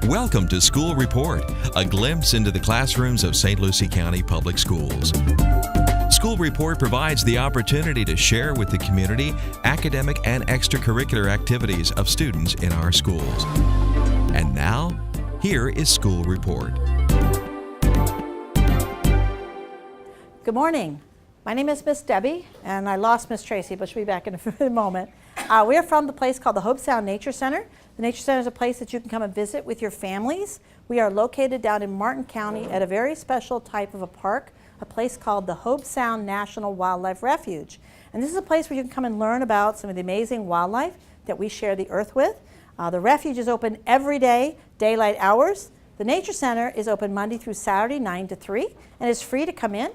Welcome to School Report, a glimpse into the classrooms of St. Lucie County Public Schools. School Report provides the opportunity to share with the community academic and extracurricular activities of students in our schools. And now, here is School Report. Good morning. My name is Miss Debbie, and I lost Miss Tracy, but she'll be back in a moment. We are from the place called the Hobe Sound Nature Center. The Nature Center is a place that you can come and visit with your families. We are located down in Martin County at a very special type of a park, a place called the Hobe Sound National Wildlife Refuge. And this is a place where you can come and learn about some of the amazing wildlife that we share the earth with. The refuge is open every day, daylight hours. The Nature Center is open Monday through Saturday, 9 to 3, and it's free to come in.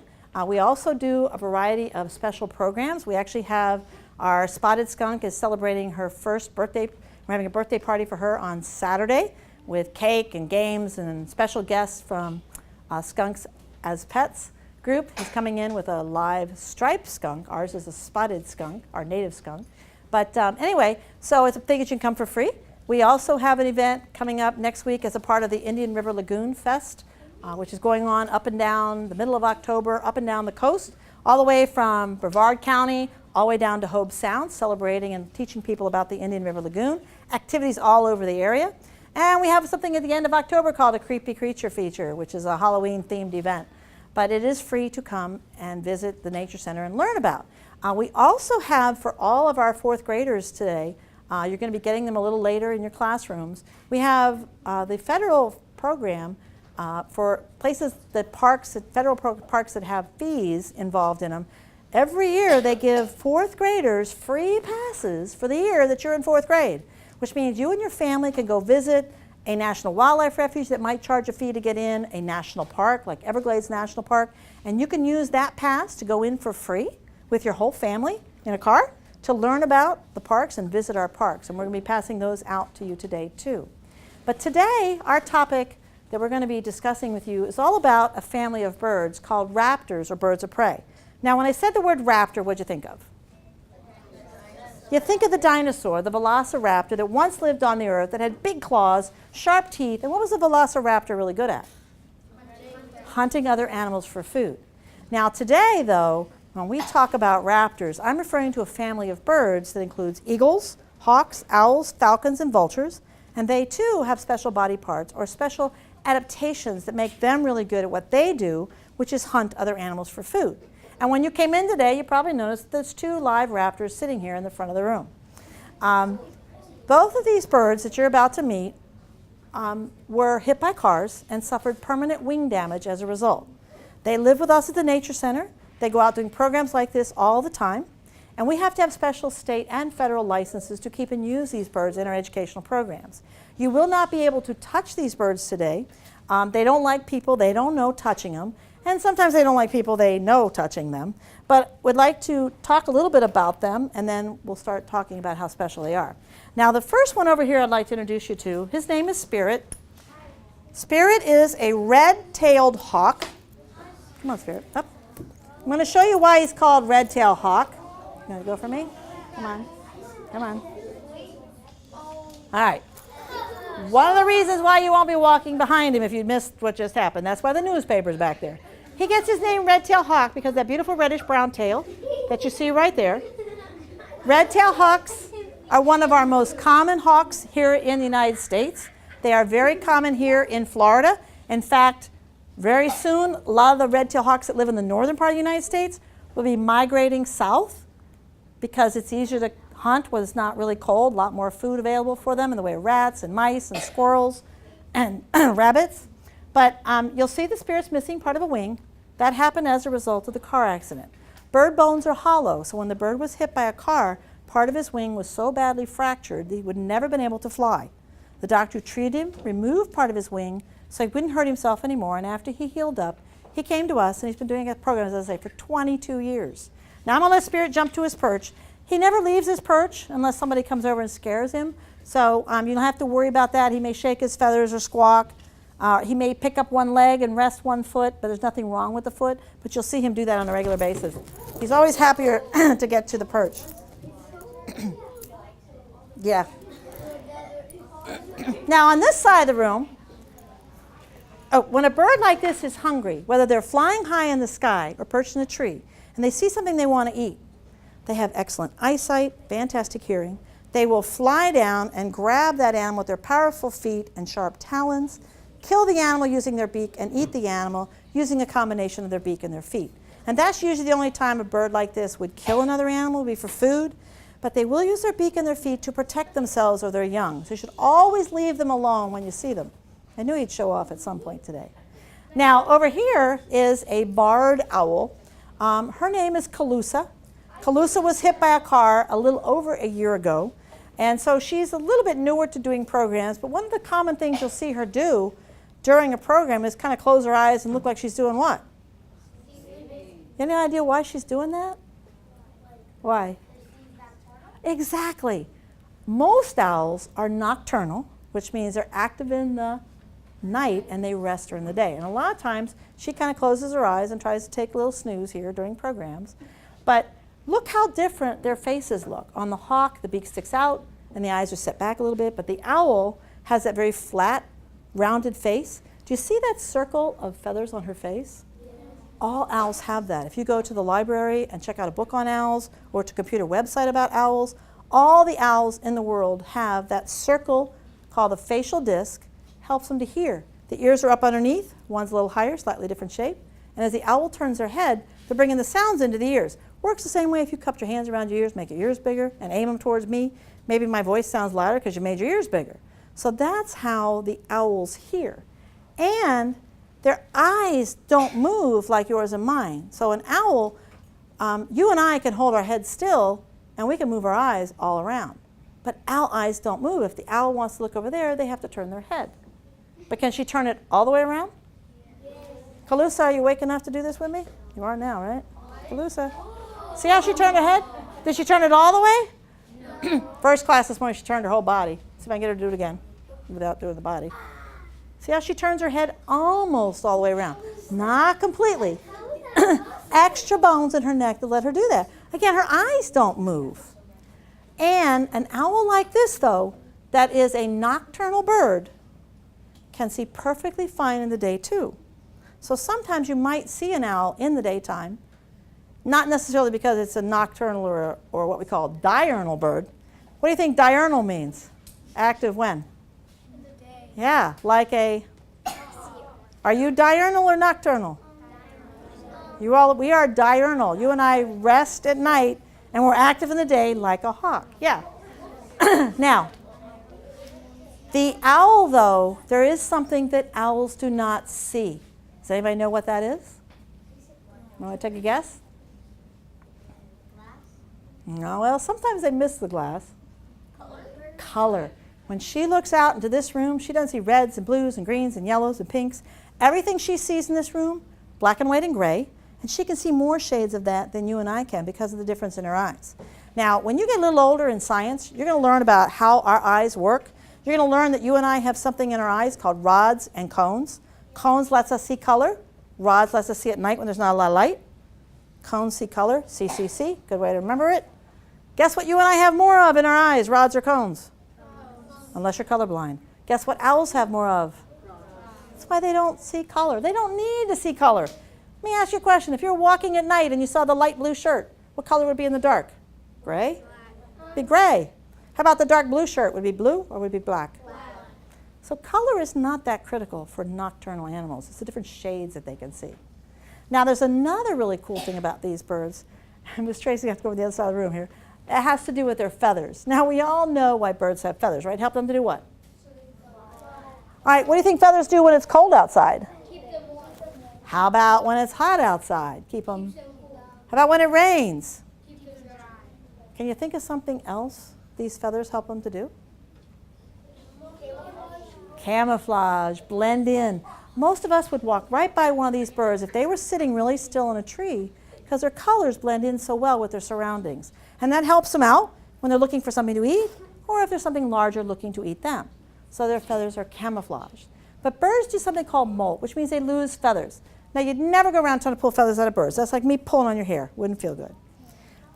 We also do a variety of special programs. We actually have our spotted skunk is celebrating her first birthday. We're having a birthday party for her on Saturday with cake and games and special guests from Skunks as Pets group. He's coming in with a live striped skunk. Ours is a spotted skunk, our native skunk. But anyway, so it's a thing that you can come for free. We also have an event coming up next week as a part of the Indian River Lagoon Fest, which is going on up and down the middle of October, up and down the coast, all the way from Brevard County, all the way down to Hobe Sound, celebrating and teaching people about the Indian River Lagoon. Activities all over the area. And we have something at the end of October called a Creepy Creature Feature, which is a Halloween-themed event. But it is free to come and visit the Nature Center and learn about. We also have, for all of our fourth graders today, you're going to be getting them a little later in your classrooms, we have the federal program for places that federal parks that have fees involved in them. Every year they give fourth graders free passes for the year that you're in fourth grade, which means you and your family can go visit a national wildlife refuge that might charge a fee to get in, a national park like Everglades National Park, and you can use that pass to go in for free with your whole family in a car to learn about the parks and visit our parks. And we're going to be passing those out to you today too. But today our topic that we're going to be discussing with you is all about a family of birds called raptors, or birds of prey. Now, when I said the word raptor, what'd you think of? You think of the dinosaur, the velociraptor that once lived on the earth, that had big claws, sharp teeth, and what was the velociraptor really good at? Hunting other animals for food. Now today, though, when we talk about raptors, I'm referring to a family of birds that includes eagles, hawks, owls, falcons, and vultures, and they too have special body parts or special adaptations that make them really good at what they do, which is hunt other animals for food. And when you came in today, you probably noticed there's two live raptors sitting here in the front of the room. Both of these birds that you're about to meet were hit by cars and suffered permanent wing damage as a result. They live with us at the Nature Center. They go out doing programs like this all the time. And we have to have special state and federal licenses to keep and use these birds in our educational programs. You will not be able to touch these birds today. They don't like people. They don't know touching them. And sometimes they don't like people they know touching them. But we'd like to talk a little bit about them, and then we'll start talking about how special they are. Now, the first one over here I'd like to introduce you to, his name is Spirit. Spirit is a red-tailed hawk. Come on, Spirit, up. I'm going to show you why he's called red-tailed hawk. You going to go for me? Come on. Come on. All right. One of the reasons why you won't be walking behind him if you missed what just happened. That's why the newspaper's back there. He gets his name red-tailed hawk because that beautiful reddish-brown tail that you see right there. Red-tailed hawks are one of our most common hawks here in the United States. They are very common here in Florida. In fact, very soon, a lot of the red-tailed hawks that live in the northern part of the United States will be migrating south because it's easier to hunt when it's not really cold, a lot more food available for them in the way of rats and mice and squirrels and rabbits. But you'll see the Spirit's missing part of a wing. That happened as a result of the car accident. Bird bones are hollow, so when the bird was hit by a car, part of his wing was so badly fractured that he would never been able to fly. The doctor who treated him removed part of his wing so he wouldn't hurt himself anymore, and after he healed up, he came to us, and he's been doing a program, as I say, for 22 years. Now I'm going to let Spirit jump to his perch. He never leaves his perch unless somebody comes over and scares him, so you don't have to worry about that. He may shake his feathers or squawk. He may pick up one leg and rest one foot, but there's nothing wrong with the foot, but you'll see him do that on a regular basis. He's always happier to get to the perch. Yeah. Now on this side of the room, when a bird like this is hungry, whether they're flying high in the sky or perched in a tree, and they see something they want to eat, they have excellent eyesight, fantastic hearing. They will fly down and grab that animal with their powerful feet and sharp talons, kill the animal using their beak, and eat the animal using a combination of their beak and their feet. And that's usually the only time a bird like this would kill another animal, would be for food. But they will use their beak and their feet to protect themselves or their young. So you should always leave them alone when you see them. I knew he'd show off at some point today. Now, over here is a barred owl. Her name is Calusa. Calusa was hit by a car a little over a year ago. And so she's a little bit newer to doing programs. But one of the common things you'll see her do during a program is kind of close her eyes and look like she's doing what? Any idea why she's doing that? Why? Exactly. Most owls are nocturnal, which means they're active in the night and they rest during the day. And a lot of times she kind of closes her eyes and tries to take a little snooze here during programs. But look how different their faces look. On the hawk, the beak sticks out and the eyes are set back a little bit, but the owl has that very flat, rounded face. Do you see that circle of feathers on her face? All owls have that. If you go to the library and check out a book on owls or to a computer website about owls, all the owls in the world have that circle called the facial disc, helps them to hear. The ears are up underneath, one's a little higher, slightly different shape, and as the owl turns their head, they're bringing the sounds into the ears. Works the same way if you cupped your hands around your ears, make your ears bigger, and aim them towards me. Maybe my voice sounds louder because you made your ears bigger. So that's how the owls hear. And their eyes don't move like yours and mine. So an owl, you and I can hold our head still and we can move our eyes all around. But owl eyes don't move. If the owl wants to look over there, they have to turn their head. But can she turn it all the way around? Yes. Calusa, are you awake enough to do this with me? You are now, right? Calusa. See how she turned her head? Did she turn it all the way? No. First class this morning, she turned her whole body. See if I can get her to do it again without doing the body. See how she turns her head almost all the way around. Not completely. Extra bones in her neck to let her do that. Again, her eyes don't move. And an owl like this, though, that is a nocturnal bird, can see perfectly fine in the day, too. So sometimes you might see an owl in the daytime, not necessarily because it's a nocturnal or what we call diurnal bird. What do you think diurnal means? Active when? In the day. Yeah, like a... Are you diurnal or nocturnal? Diurnal. We are diurnal. You and I rest at night, and we're active in the day like a hawk. Yeah. Now, the owl, though, there is something that owls do not see. Does anybody know what that is? Want to take a guess? No, well, sometimes they miss the glass. Color. When she looks out into this room, she doesn't see reds and blues and greens and yellows and pinks. Everything she sees in this room, black and white and gray, and she can see more shades of that than you and I can because of the difference in her eyes. Now, when you get a little older in science, you're going to learn about how our eyes work. You're going to learn that you and I have something in our eyes called rods and cones. Cones lets us see color. Rods lets us see at night when there's not a lot of light. Cones see color, CCC, good way to remember it. Guess what you and I have more of in our eyes, rods or cones? Unless you're colorblind. Guess what owls have more of? That's why they don't see color. They don't need to see color. Let me ask you a question. If you're walking at night and you saw the light blue shirt, what color would it be in the dark? Gray? It'd be gray. How about the dark blue shirt? Would it be blue or would it be black? Black. So color is not that critical for nocturnal animals. It's the different shades that they can see. Now there's another really cool thing about these birds. Miss Tracy, I have to go over the other side of the room here. It has to do with their feathers. Now we all know why birds have feathers, right? Help them to do what? All right, what do you think feathers do when it's cold outside? Keep them warm. How about when it's hot outside? Keep them. How about when it rains? Keep them dry. Can you think of something else these feathers help them to do? Camouflage, blend in. Most of us would walk right by one of these birds if they were sitting really still in a tree because their colors blend in so well with their surroundings. And that helps them out when they're looking for something to eat or if there's something larger looking to eat them. So their feathers are camouflaged. But birds do something called molt, which means they lose feathers. Now you'd never go around trying to pull feathers out of birds. That's like me pulling on your hair. Wouldn't feel good.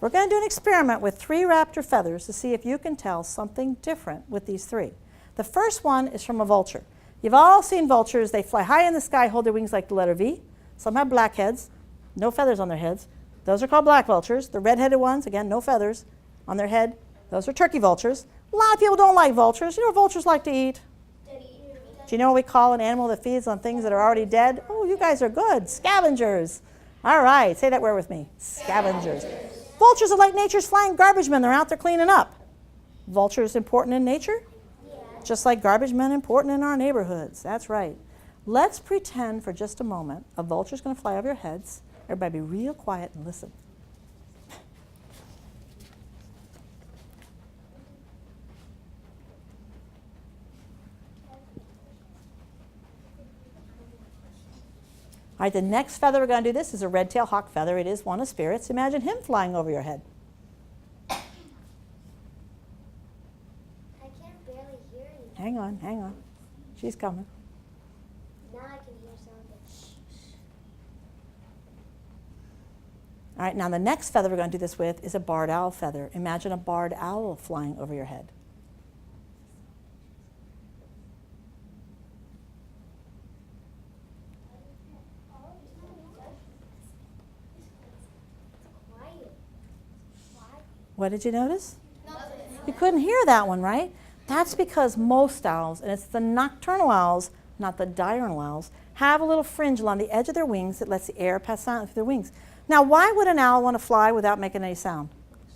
We're going to do an experiment with 3 raptor feathers to see if you can tell something different with these 3. The first one is from a vulture. You've all seen vultures. They fly high in the sky, hold their wings like the letter V. Some have black heads, no feathers on their heads. Those are called black vultures. The red-headed ones, again, no feathers on their head. Those are turkey vultures. A lot of people don't like vultures. You know what vultures like to eat? Do you know what we call an animal that feeds on things that are already dead? Oh, you guys are good. Scavengers. All right, say that word with me. Scavengers. Vultures are like nature's flying garbage men. They're out there cleaning up. Vultures important in nature? Just like garbage men important in our neighborhoods. That's right. Let's pretend for just a moment a vulture's going to fly over your heads. Everybody be real quiet and listen. All right, the next feather we're going to do this is a red-tailed hawk feather. It is one of spirits. Imagine him flying over your head. I can't barely hear you. Hang on. She's coming. Now I can hear something. All right, now the next feather we're going to do this with is a barred owl feather. Imagine a barred owl flying over your head. What did you notice? You couldn't hear that one, right? That's because most owls, and it's the nocturnal owls, not the diurnal owls, have a little fringe along the edge of their wings that lets the air pass out through their wings. Now, why would an owl want to fly without making any sound?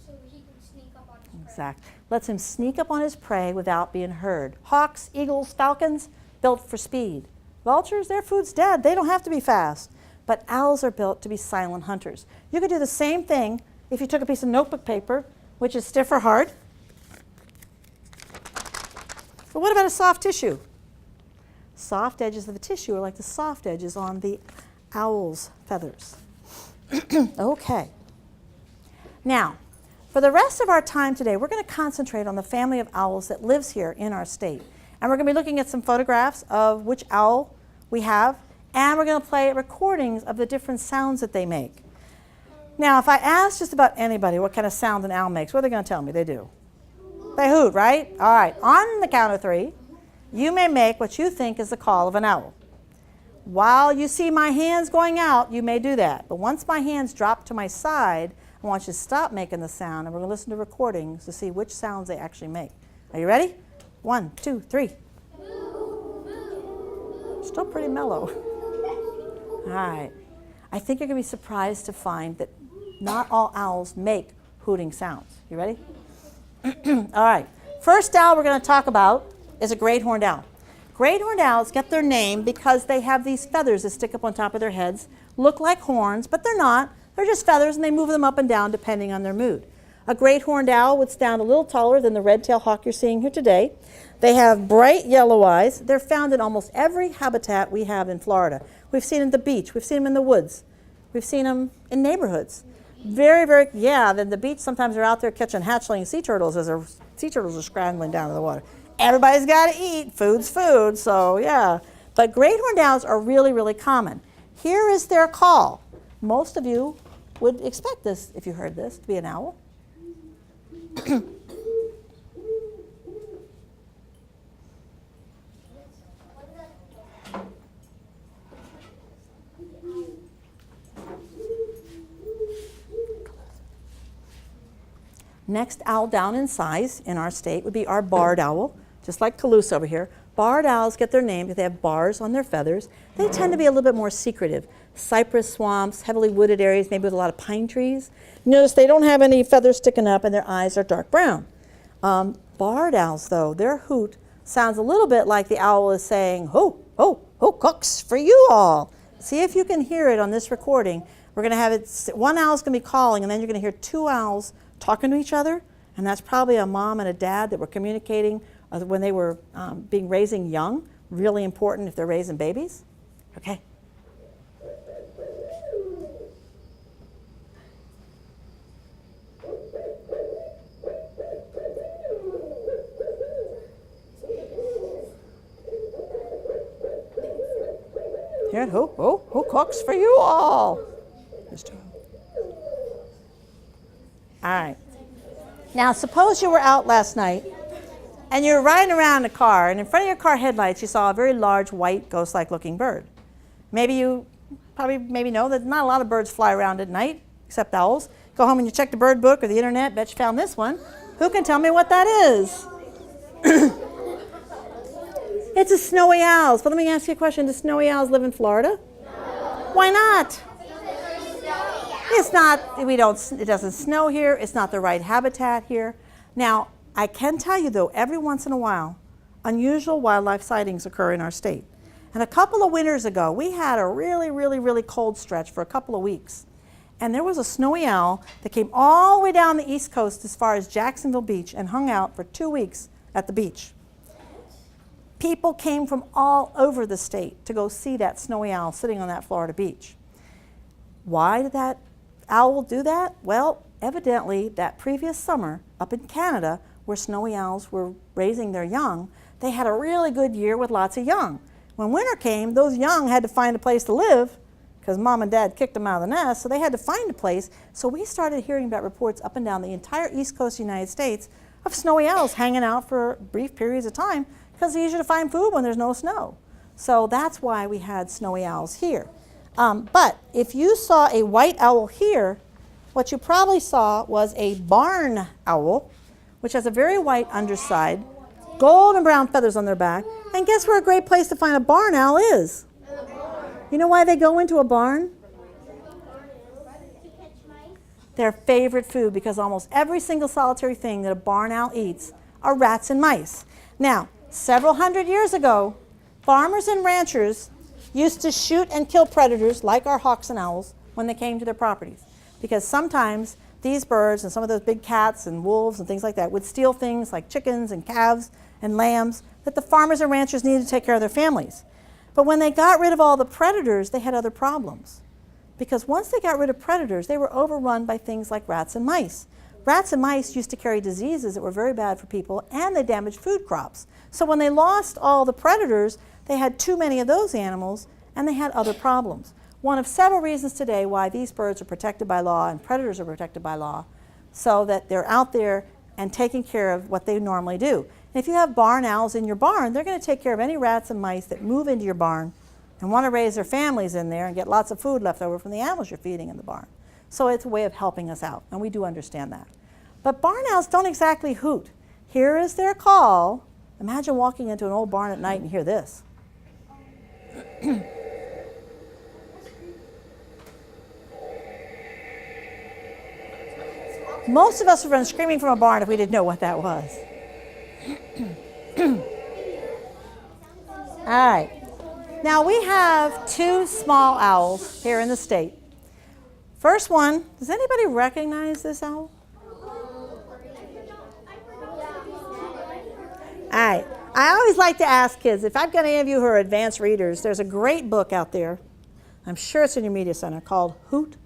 So he can sneak up on his prey. Exactly. Lets him sneak up on his prey without being heard. Hawks, eagles, falcons, built for speed. Vultures, their food's dead. They don't have to be fast. But owls are built to be silent hunters. You could do the same thing if you took a piece of notebook paper, which is stiff or hard. But what about a soft tissue? Soft edges of the tissue are like the soft edges on the owl's feathers. Okay. Now, for the rest of our time today, we're going to concentrate on the family of owls that lives here in our state. And we're going to be looking at some photographs of which owl we have, and we're going to play recordings of the different sounds that they make. Now, if I ask just about anybody what kind of sound an owl makes, what are they going to tell me? They do. They hoot, right? All right. On the count of 3, you may make what you think is the call of an owl. While you see my hands going out, you may do that. But once my hands drop to my side, I want you to stop making the sound, and we're going to listen to recordings to see which sounds they actually make. Are you ready? 1, 2, 3. Still pretty mellow. All right. I think you're going to be surprised to find that not all owls make hooting sounds. You ready? All right. First owl we're going to talk about is a great horned owl. Great horned owls get their name because they have these feathers that stick up on top of their heads, look like horns, but they're not. They're just feathers, and they move them up and down depending on their mood. A great horned owl would stand a little taller than the red-tailed hawk you're seeing here today. They have bright yellow eyes. They're found in almost every habitat we have in Florida. We've seen them at the beach. We've seen them in the woods. We've seen them in neighborhoods. Then the beach, sometimes they're out there catching hatchling sea turtles as their sea turtles are scrambling down to the water. Everybody's got to eat. Food's food, so yeah. But great horned owls are really, really common. Here is their call. Most of you would expect this, if you heard this, to be an owl. Next owl down in size in our state would be our barred owl, just like Calouse over here. Barred owls get their name because they have bars on their feathers. They tend to be a little bit more secretive. Cypress swamps, heavily wooded areas, maybe with a lot of pine trees. Notice they don't have any feathers sticking up and their eyes are dark brown. Barred owls, though, their hoot sounds a little bit like the owl is saying, ho, ho, ho, cooks for you all. See if you can hear it on this recording. We're going to have it, one owl's going to be calling, and then you're going to hear 2 owls talking to each other, and that's probably a mom and a dad that were communicating when they were raising young. Really important if they're raising babies. Okay. Here, who cooks for you all? All right. Now, suppose you were out last night and you're riding around in a car, and in front of your car headlights, you saw a very large, white, ghost-like looking bird. Maybe you maybe know that not a lot of birds fly around at night, except owls. Go home and you check the bird book or the internet, bet you found this one. Who can tell me what that is? It's a snowy owl. But let me ask you a question. Do snowy owls live in Florida? No. Why not? It's not, it doesn't snow here. It's not the right habitat here. Now, I can tell you though, every once in a while, unusual wildlife sightings occur in our state. And a couple of winters ago, we had a really, really, really cold stretch for a couple of weeks. And there was a snowy owl that came all the way down the East Coast as far as Jacksonville Beach and hung out for 2 weeks at the beach. People came from all over the state to go see that snowy owl sitting on that Florida beach. Why did that owl do that? Well, evidently that previous summer up in Canada, where snowy owls were raising their young, they had a really good year with lots of young. When winter came, those young had to find a place to live because mom and dad kicked them out of the nest, so they had to find a place. So we started hearing about reports up and down the entire East Coast of the United States of snowy owls hanging out for brief periods of time because it's easier to find food when there's no snow. So that's why we had snowy owls here. But if you saw a white owl here, what you probably saw was a barn owl, which has a very white underside, golden brown feathers on their back. And guess where a great place to find a barn owl is? You know why they go into a barn? Their favorite food, because almost every single solitary thing that a barn owl eats are rats and mice. Now, several hundred years ago, farmers and ranchers used to shoot and kill predators like our hawks and owls when they came to their properties. Because sometimes these birds and some of those big cats and wolves and things like that would steal things like chickens and calves and lambs that the farmers and ranchers needed to take care of their families. But when they got rid of all the predators, they had other problems. Because once they got rid of predators, they were overrun by things like rats and mice. Rats and mice used to carry diseases that were very bad for people, and they damaged food crops. So when they lost all the predators, they had too many of those animals, and they had other problems. One of several reasons today why these birds are protected by law and predators are protected by law, so that they're out there and taking care of what they normally do. And if you have barn owls in your barn, they're going to take care of any rats and mice that move into your barn and want to raise their families in there and get lots of food left over from the animals you're feeding in the barn. So it's a way of helping us out, and we do understand that. But barn owls don't exactly hoot. Here is their call. Imagine walking into an old barn at night and hear this. Most of us would run screaming from a barn if we didn't know what that was. All right. Now we have 2 small owls here in the state. First one, does anybody recognize this owl? All right. I always like to ask kids, if I've got any of you who are advanced readers, there's a great book out there, I'm sure it's in your media center, called Hoot,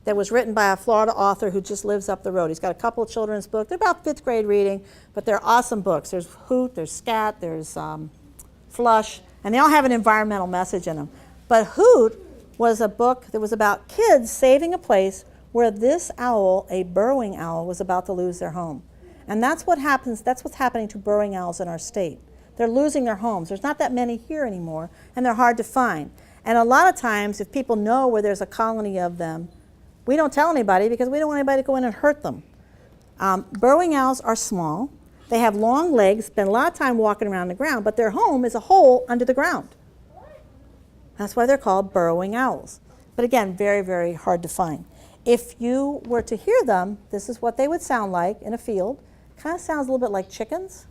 that was written by a Florida author who just lives up the road. He's got a couple of children's books. They're about 5th grade reading, but they're awesome books. There's Hoot, there's Scat, there's Flush, and they all have an environmental message in them. But Hoot was a book that was about kids saving a place where this owl, a burrowing owl, was about to lose their home. And that's what happens, that's what's happening to burrowing owls in our state. They're losing their homes. There's not that many here anymore, and they're hard to find. And a lot of times, if people know where there's a colony of them, we don't tell anybody because we don't want anybody to go in and hurt them. Burrowing owls are small. They have long legs, spend a lot of time walking around the ground, but their home is a hole under the ground. That's why they're called burrowing owls. But again, very, very hard to find. If you were to hear them, this is what they would sound like in a field. Kind of sounds a little bit like chickens.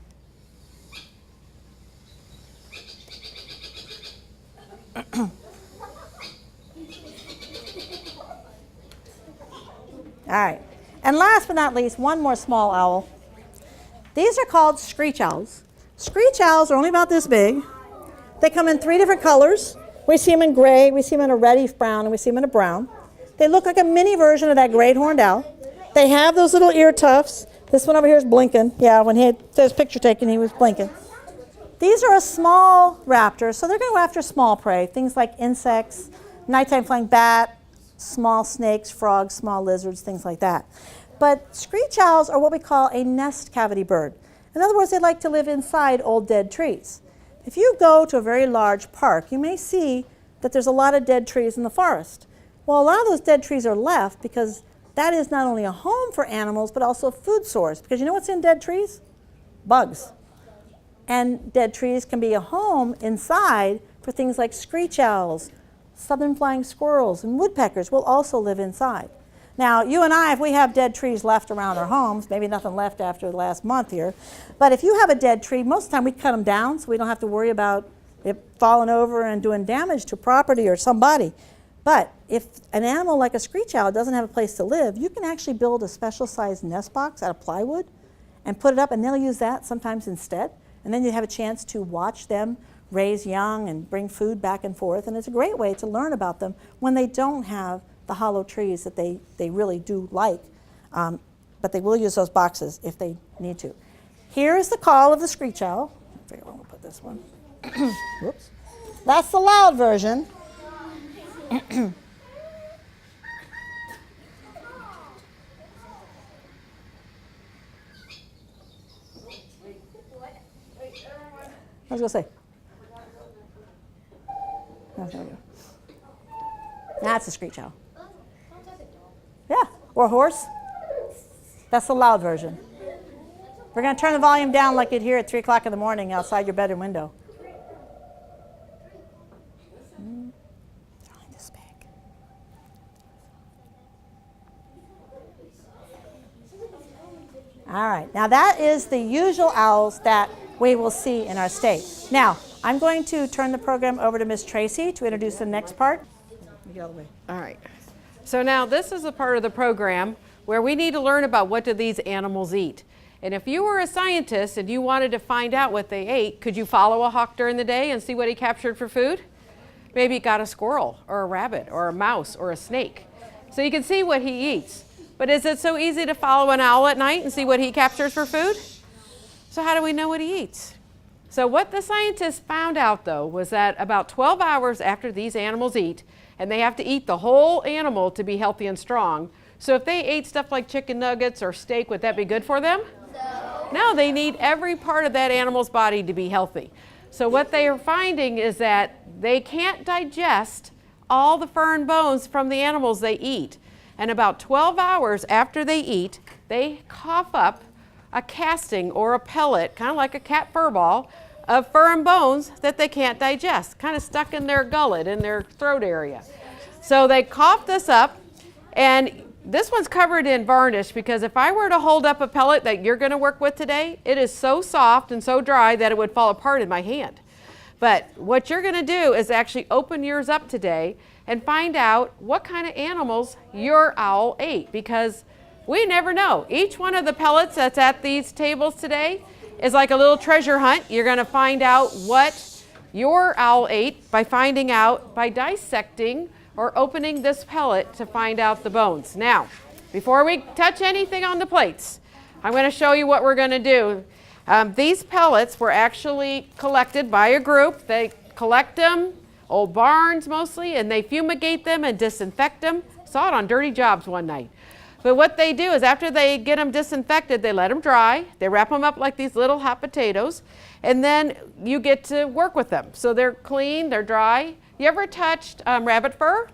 All right. And last but not least, one more small owl. These are called screech owls. Screech owls are only about this big. They come in 3 different colors. We see them in gray, we see them in a reddish brown, and we see them in a brown. They look like a mini version of that great horned owl. They have those little ear tufts. This one over here is blinking. Yeah, when he had his picture taken, he was blinking. These are a small raptor, so they're going to go after small prey, things like insects, nighttime flying bat, small snakes, frogs, small lizards, things like that. But screech owls are what we call a nest cavity bird. In other words, they like to live inside old dead trees. If you go to a very large park, you may see that there's a lot of dead trees in the forest. Well, a lot of those dead trees are left because that is not only a home for animals, but also a food source. Because you know what's in dead trees? Bugs. And dead trees can be a home inside for things like screech owls, southern flying squirrels, and woodpeckers will also live inside. Now, you and I, if we have dead trees left around our homes, maybe nothing left after the last month here, but if you have a dead tree, most of the time we cut them down so we don't have to worry about it falling over and doing damage to property or somebody. But if an animal like a screech owl doesn't have a place to live, you can actually build a special sized nest box out of plywood and put it up, and they'll use that sometimes instead. And then you have a chance to watch them raise young and bring food back and forth. And it's a great way to learn about them when they don't have the hollow trees that they really do like. But they will use those boxes if they need to. Here is the call of the screech owl. I figure I'm going to put this one. Whoops. That's the loud version. I was going to say. No, there we go. That's a screech owl. Yeah, or a horse. That's the loud version. We're going to turn the volume down like you'd hear at 3 o'clock in the morning outside your bedroom window. All right, now that is the usual owls that we will see in our state. Now, I'm going to turn the program over to Miss Tracy to introduce the next part. Get out of the way. All right. So now this is a part of the program where we need to learn about what do these animals eat. And if you were a scientist and you wanted to find out what they ate, could you follow a hawk during the day and see what he captured for food? Maybe he got a squirrel or a rabbit or a mouse or a snake. So you can see what he eats. But is it so easy to follow an owl at night and see what he captures for food? So how do we know what he eats? So what the scientists found out, though, was that about 12 hours after these animals eat, and they have to eat the whole animal to be healthy and strong. So if they ate stuff like chicken nuggets or steak, would that be good for them? No, they need every part of that animal's body to be healthy. So what they are finding is that they can't digest all the fur and bones from the animals they eat. And about 12 hours after they eat, they cough up a casting or a pellet, kind of like a cat fur ball, of fur and bones that they can't digest, kind of stuck in their gullet, in their throat area. So they cough this up, and this one's covered in varnish because if I were to hold up a pellet that you're going to work with today, it is so soft and so dry that it would fall apart in my hand. But what you're going to do is actually open yours up today and find out what kind of animals your owl ate, because we never know. Each one of the pellets that's at these tables today is like a little treasure hunt. You're going to find out what your owl ate by dissecting or opening this pellet to find out the bones. Now, before we touch anything on the plates, I'm going to show you what we're going to do. These pellets were actually collected by a group. They collect them, old barns mostly, and they fumigate them and disinfect them. Saw it on Dirty Jobs one night. But what they do is after they get them disinfected, they let them dry. They wrap them up like these little hot potatoes, and then you get to work with them. So they're clean, they're dry. You ever touched rabbit fur?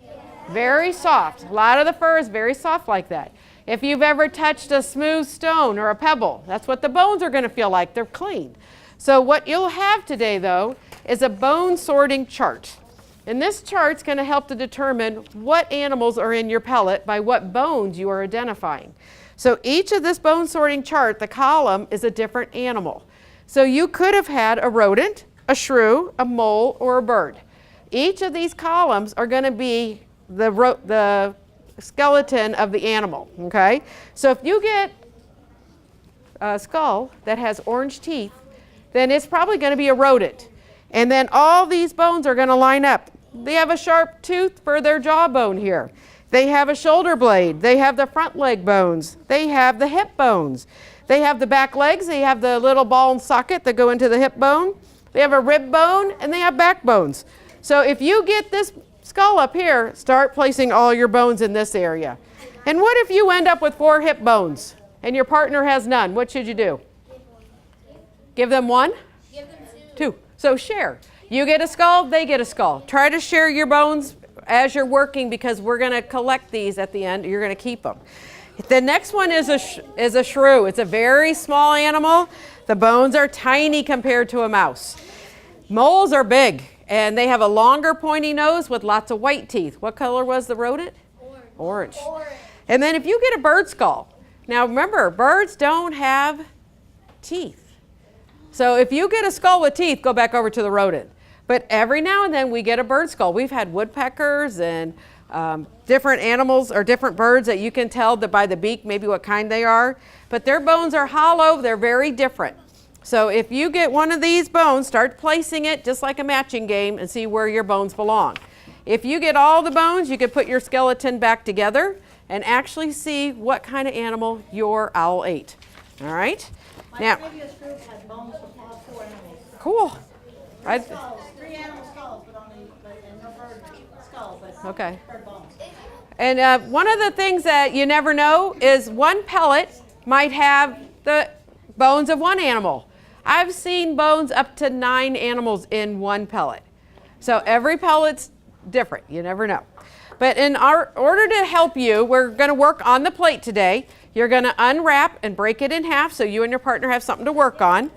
Yeah. Very soft. A lot of the fur is very soft like that. If you've ever touched a smooth stone or a pebble, that's what the bones are going to feel like. They're clean. So what you'll have today, though, is a bone sorting chart. And this chart's going to help to determine what animals are in your pellet by what bones you are identifying. So each of this bone sorting chart, the column, is a different animal. So you could have had a rodent, a shrew, a mole, or a bird. Each of these columns are going to be the skeleton of the animal, okay? So if you get a skull that has orange teeth, then it's probably going to be a rodent. And then all these bones are going to line up. They have a sharp tooth for their jawbone here. They have a shoulder blade. They have the front leg bones. They have the hip bones. They have the back legs. They have the little ball and socket that go into the hip bone. They have a rib bone, and they have back bones. So if you get this skull up here, start placing all your bones in this area. And what if you end up with 4 hip bones and your partner has none? What should you do? Give them one? Give them two. Two. So share. You get a skull, they get a skull. Try to share your bones as you're working because we're going to collect these at the end. You're going to keep them. The next one is a shrew. It's a very small animal. The bones are tiny compared to a mouse. Moles are big, and they have a longer pointy nose with lots of white teeth. What color was the rodent? Orange. And then if you get a bird skull, now remember, birds don't have teeth. So if you get a skull with teeth, go back over to the rodent. But every now and then we get a bird skull. We've had woodpeckers and different animals or different birds that you can tell that by the beak maybe what kind they are. But their bones are hollow. They're very different. So if you get one of these bones, start placing it just like a matching game and see where your bones belong. If you get all the bones, you can put your skeleton back together and actually see what kind of animal your owl ate. All right? My previous group had bones from all 4 animals. Cool. Skulls, 3 animal skulls, and no bird skull, but Okay. bird bones. And one of the things that you never know is one pellet might have the bones of one animal. I've seen bones up to 9 animals in one pellet. So every pellet's different. You never know. But in order to help you, we're going to work on the plate today. You're going to unwrap and break it in half so you and your partner have something to work on.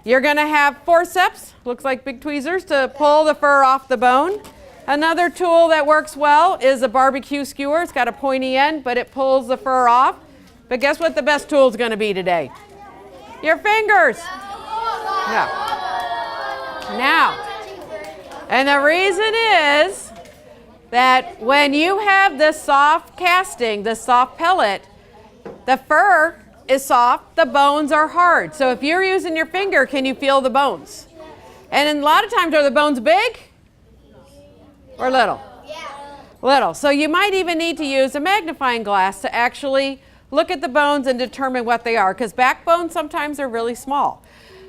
You're going to have forceps, looks like big tweezers, to pull the fur off the bone. Another tool that works well is a barbecue skewer. It's got a pointy end, but it pulls the fur off. But guess what the best tool is going to be today? Your fingers. No. Now. And the reason is that when you have the soft casting, the soft pellet, the fur is soft, the bones are hard. So if you're using your finger, can you feel the bones? And a lot of times, are the bones big or little? Yeah. Little. So you might even need to use a magnifying glass to actually look at the bones and determine what they are, because backbones sometimes are really small.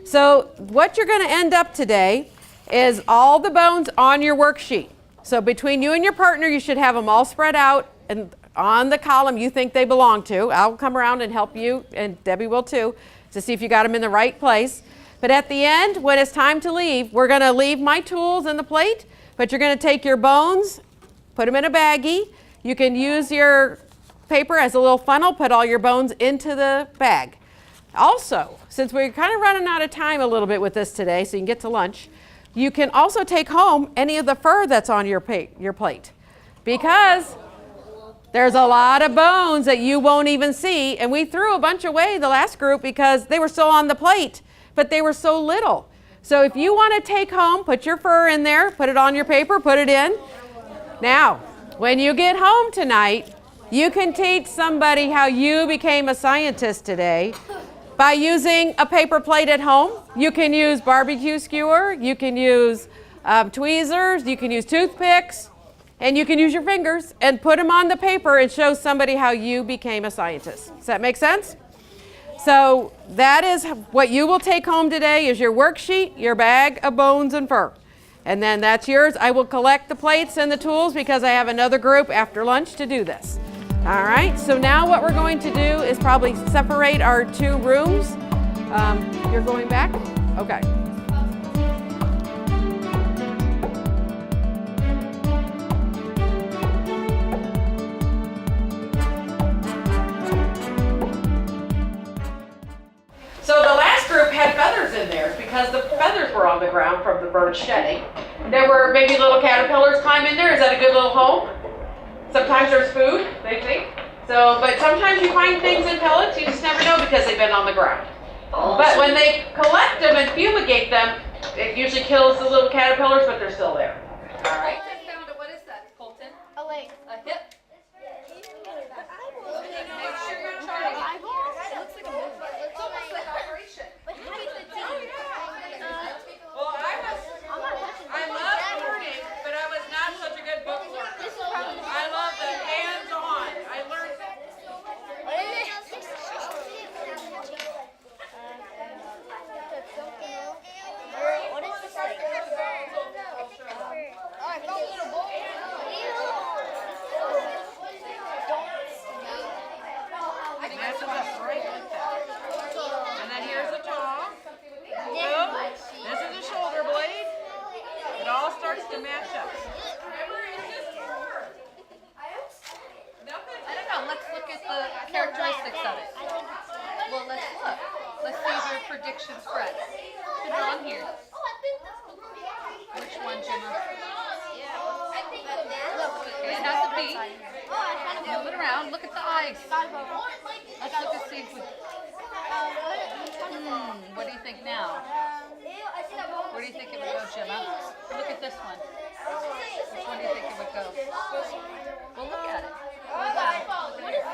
So what you're going to end up today is all the bones on your worksheet. So between you and your partner, you should have them all spread out and on the column you think they belong to. I'll come around and help you, and Debbie will too, to see if you got them in the right place. But at the end, when it's time to leave, we're going to leave my tools in the plate, but you're going to take your bones, put them in a baggie. You can use your paper as a little funnel, put all your bones into the bag. Also, since we're kind of running out of time a little bit with this today, so you can get to lunch, you can also take home any of the fur that's on your plate, because there's a lot of bones that you won't even see, and we threw a bunch away the last group because they were still on the plate, but they were so little. So if you want to take home, put your fur in there, put it on your paper, put it in. Now, when you get home tonight, you can teach somebody how you became a scientist today by using a paper plate at home. You can use barbecue skewer, you can use tweezers, you can use toothpicks, and you can use your fingers and put them on the paper and show somebody how you became a scientist. Does that make sense? So that is what you will take home today, is your worksheet, your bag of bones and fur. And then that's yours. I will collect the plates and the tools because I have another group after lunch to do this. All right, so now what we're going to do is probably separate our 2 rooms. You're going back? Okay. So the last group had feathers in theirs because the feathers were on the ground from the bird shedding. There were maybe little caterpillars climb in there. Is that a good little home? Sometimes there's food, they think. So, but sometimes you find things in pellets, you just never know because they've been on the ground. But when they collect them and fumigate them, it usually kills the little caterpillars, but they're still there. All right. What is that, Colton? A leg. A hip? Make sure you're charting it. It looks like a movement. It's almost like operation. But how do you fit Well, I love learning, but I was not such a good book learner. I love the hands-on. I learned. What is this thing? all starts to match up. Remember, it's just fur. Nothing. I don't know. Let's look at the characteristics of it. Well, let's look. Let's see your predictions correct. Put it on here. Which one, Gemma? Okay, it has to be. Move it around. Look at the eyes. Let's look and see if we. What do you think now? Where do you think it would go, Gemma? Look at this one. Which one do you think it would go? Well, look at it. Look at it.